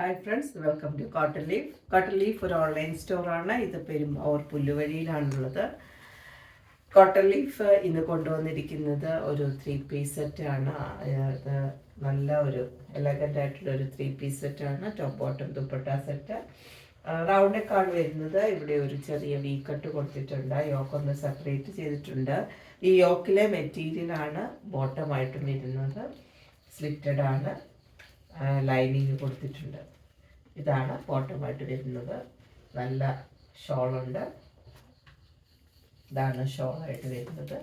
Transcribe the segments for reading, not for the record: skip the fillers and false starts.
Hi friends, welcome to cotton leaf. Cotton leaf ഒരു online സ്റ്റോറാണ്. ഇത് പെരുമ്പാവൂർ പുല്ലുവഴിയിലാണുള്ളത്. കോട്ടൺ ലീഫ് ഇന്ന് കൊണ്ടുവന്നിരിക്കുന്നത് ഒരു 3-പീസ് സെറ്റാണ്. അത് നല്ല ഒരു എലഗൻ്റ് ആയിട്ടുള്ള ഒരു 3-പീസ് സെറ്റാണ്. Top bottom dupatta set. Round നെക്കാണ് വരുന്നത്. ഇവിടെ ഒരു ചെറിയ വി കട്ട് കൊടുത്തിട്ടുണ്ട്. യോക്കൊന്ന് സെപ്പറേറ്റ് ചെയ്തിട്ടുണ്ട്. ഈ യോക്കിലെ മെറ്റീരിയലാണ് ബോട്ടമായിട്ടും വരുന്നത്. സ്ലിറ്റഡ് ആണ്. ലൈനിങ് കൊടുത്തിട്ടുണ്ട്. ഇതാണ് ബോട്ടമായിട്ട് വരുന്നത്. നല്ല ഷോളുണ്ട്. ഇതാണ് ഷോളായിട്ട് വരുന്നത്.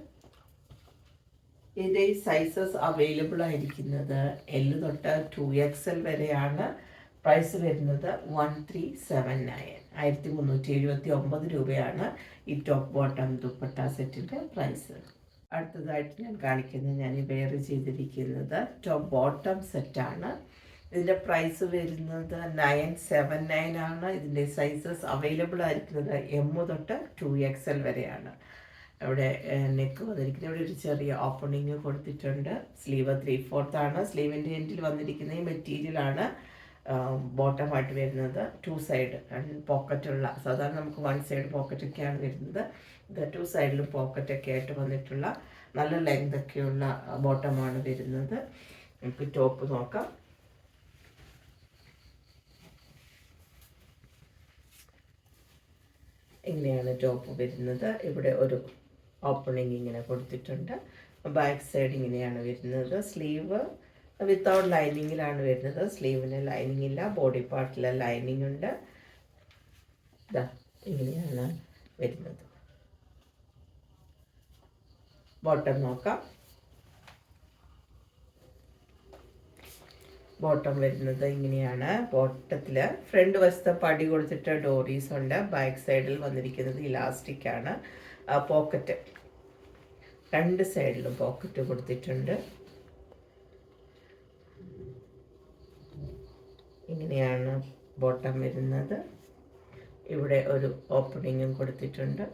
ഇതിൻ്റെ സൈസസ് അവൈലബിൾ ആയിരിക്കുന്നത് L തൊട്ട് 2XL വരെയാണ്. പ്രൈസ് വരുന്നത് 1379, 1379 രൂപയാണ് ഈ ടോപ്പ് ബോട്ടം ദുപ്പട്ട സെറ്റിൻ്റെ പ്രൈസ്. അടുത്തതായിട്ട് ഞാൻ കാണിക്കുന്നത്, ഞാൻ വെയർ ചെയ്തിരിക്കുന്നത് ടോപ്പ് ബോട്ടം സെറ്റാണ്. ഇതിൻ്റെ പ്രൈസ് വരുന്നത് 979 ആണ്. ഇതിൻ്റെ സൈസസ് അവൈലബിൾ ആയിരിക്കുന്നത് M തൊട്ട് 2XL വരെയാണ്. ഇവിടെ നെക്ക് വന്നിരിക്കുന്നത്, ഇവിടെ ഒരു ചെറിയ ഓപ്പണിങ് കൊടുത്തിട്ടുണ്ട്. സ്ലീവ് 3/4 ആണ്. സ്ലീവിൻ്റെ എൻഡിൽ വന്നിരിക്കുന്ന ഈ മെറ്റീരിയലാണ് ബോട്ടമായിട്ട് വരുന്നത്. 2 സൈഡ് പോക്കറ്റുള്ള, സാധാരണ നമുക്ക് 1 സൈഡ് പോക്കറ്റൊക്കെയാണ് വരുന്നത്. ഇത് 2 സൈഡിലും പോക്കറ്റൊക്കെ ആയിട്ട് വന്നിട്ടുള്ള നല്ല ലെങ്തൊക്കെയുള്ള ബോട്ടമാണ് വരുന്നത്. നമുക്ക് ടോപ്പ് നോക്കാം. ഇങ്ങനെയാണ് ടോപ്പ് വരുന്നത്. ഇവിടെ ഒരു ഓപ്പണിങ് ഇങ്ങനെ കൊടുത്തിട്ടുണ്ട്. ബാക്ക് സൈഡ് ഇങ്ങനെയാണ് വരുന്നത്. സ്ലീവ് വിത്തൗട്ട് ലൈനിങ്ങിലാണ് വരുന്നത്. സ്ലീവിന് ലൈനിങ് ഇല്ല, ബോഡി പാർട്ടിൽ ലൈനിങ് ഉണ്ട്. ഇതാ ഇങ്ങനെയാണ് വരുന്നത്. ബോട്ടം നോക്കാം. ബോട്ടം വരുന്നത് ഇങ്ങനെയാണ്. ബോട്ടത്തിൽ ഫ്രണ്ട് വശത്ത് പടി കൊടുത്തിട്ട് ഡോറീസ് ഉണ്ട്. ബാക്ക് സൈഡിൽ വന്നിരിക്കുന്നത് ഇലാസ്റ്റിക് ആണ്. പോക്കറ്റ് 2 സൈഡിലും പോക്കറ്റ് കൊടുത്തിട്ടുണ്ട്. ഇങ്ങനെയാണ് ബോട്ടം വരുന്നത്. ഇവിടെ ഒരു ഓപ്പണിങ്ങും കൊടുത്തിട്ടുണ്ട്.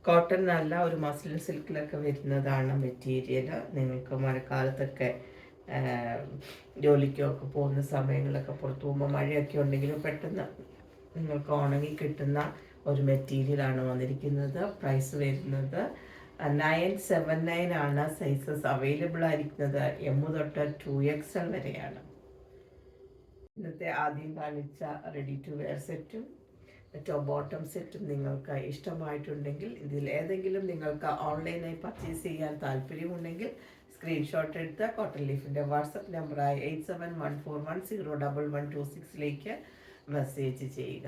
കോട്ടൺ അല്ല, ഒരു മസ്ലിൻ സിൽക്കിലൊക്കെ വരുന്നതാണ് മെറ്റീരിയൽ. നിങ്ങൾക്ക് മഴക്കാലത്തൊക്കെ ജോലിക്കൊക്കെ പോകുന്ന സമയങ്ങളിലൊക്കെ പുറത്തു പോകുമ്പോൾ മഴയൊക്കെ ഉണ്ടെങ്കിലും പെട്ടെന്ന് നിങ്ങൾക്ക് ഉണങ്ങി കിട്ടുന്ന ഒരു മെറ്റീരിയലാണ് വന്നിരിക്കുന്നത്. പ്രൈസ് വരുന്നത് 979 ആണ്. സൈസസ് അവൈലബിൾ ആയിരിക്കുന്നത് M തൊട്ട് 2XL വരെയാണ്. ഇന്നത്തെ ആദ്യം കാണിച്ച റെഡി ടു വെയർ സെറ്റും ടോപ്പ് ബോട്ടം സെറ്റും നിങ്ങൾക്ക് ഇഷ്ടമായിട്ടുണ്ടെങ്കിൽ, ഇതിൽ ഏതെങ്കിലും നിങ്ങൾക്ക് ഓൺലൈനായി പർച്ചേസ് ചെയ്യാൻ താല്പര്യമുണ്ടെങ്കിൽ സ്ക്രീൻഷോട്ട് എടുത്ത് കോട്ടൺ ലീഫിൻ്റെ വാട്സപ്പ് നമ്പറായ 8714101126 മെസ്സേജ് ചെയ്യുക.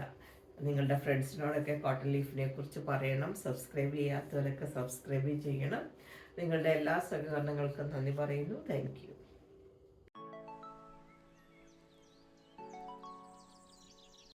നിങ്ങളുടെ ഫ്രണ്ട്സിനോടൊക്കെ കോട്ടൺ ലീഫിനെ കുറിച്ച് പറയണം. സബ്സ്ക്രൈബ് ചെയ്യാത്തവരൊക്കെ സബ്സ്ക്രൈബ് ചെയ്യണം. നിങ്ങളുടെ എല്ലാ സഹകരണങ്ങൾക്കും നന്ദി പറയുന്നു. Thank you.